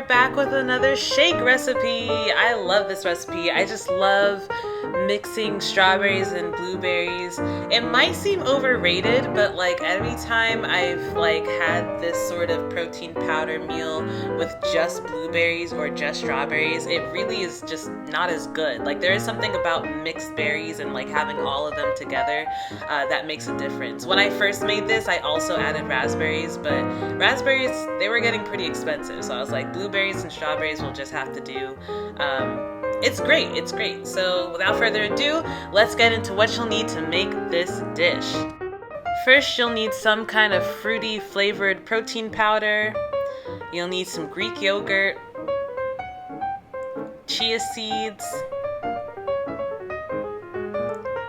back with another shake recipe. I love this recipe. I just love mixing strawberries and blueberries. It might seem overrated, but like every time I've had this sort of protein powder meal with just blueberries or just strawberries, it really is just not as good. Like there is something about mixed berries and like having all of them together that makes a difference. When I first made this, I also added raspberries, but raspberries, they were getting pretty expensive. So I was like, blueberries and strawberries will just have to do. It's great. So without further ado, let's get into what you'll need to make this dish. First, you'll need some kind of fruity flavored protein powder. You'll need some Greek yogurt, chia seeds,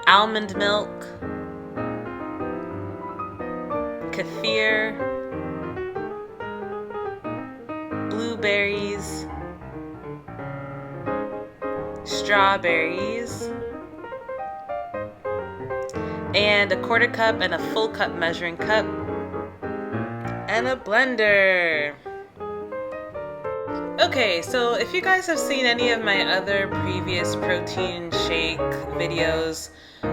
almond milk, kefir, blueberries, strawberries, and a 1/4 cup and a full cup measuring cup, and a blender. Okay, so if you guys have seen any of my other previous protein shake videos,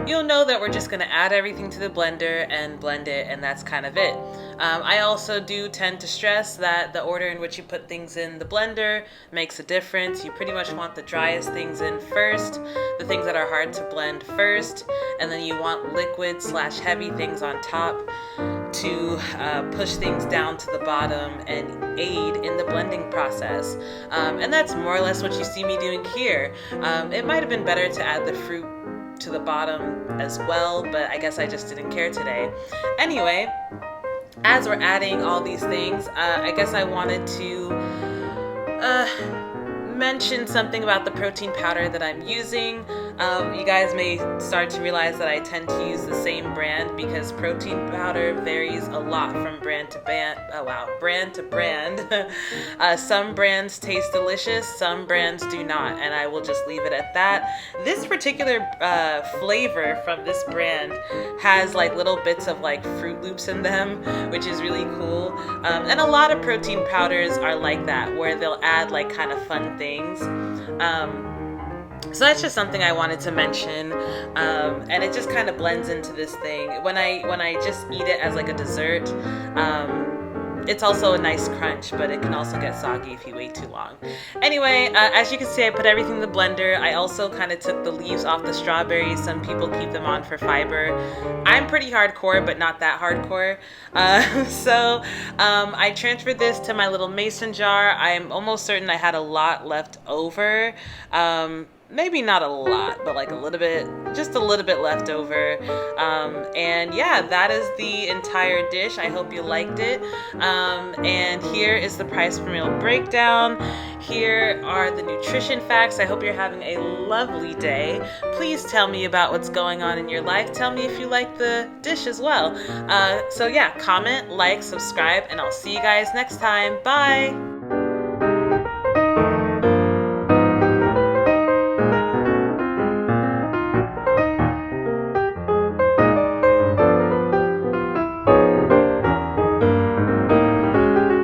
you'll know that we're just going to add everything to the blender and blend it, and that's kind of it. I also do tend to stress that the order in which you put things in the blender makes a difference. You pretty much want the driest things in first, the things that are hard to blend first, and then you want liquid/heavy things on top to push things down to the bottom and aid in the blending process. And that's more or less what you see me doing here. It might have been better to add the fruit to the bottom as well, but I guess I just didn't care today. Anyway, as we're adding all these things, I guess I wanted to mention something about the protein powder that I'm using. You guys may start to realize that I tend to use the same brand because protein powder varies a lot from brand to brand. Some brands taste delicious, some brands do not, and I will just leave it at that. This particular flavor from this brand has like little bits of like Fruit Loops in them, which is really cool. And a lot of protein powders are like that, where they'll add like kind of fun things. So that's just something I wanted to mention, and it just kind of blends into this thing. When I just eat it as like a dessert, it's also a nice crunch, but it can also get soggy if you wait too long. Anyway, as you can see, I put everything in the blender. I also kind of took the leaves off the strawberries. Some people keep them on for fiber. I'm pretty hardcore, but not that hardcore. So I transferred this to my little mason jar. I'm almost certain I had a lot left over. Maybe not a lot, but like a little bit, just a little bit left over. And yeah, that is the entire dish. I hope you liked it. And here is the price per meal breakdown. Here are the nutrition facts. I hope you're having a lovely day. Please tell me about what's going on in your life. Tell me if you like the dish as well. So yeah, comment, like, subscribe, and I'll see you guys next time. Bye.